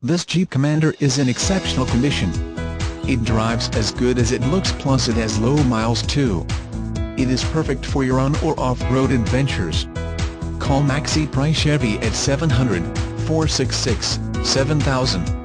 This Jeep Commander is in exceptional condition. It drives as good as it looks, plus it has low miles too. It is perfect for your on- or off-road adventures. Call Maxi Price Chevy at 700-466-7000.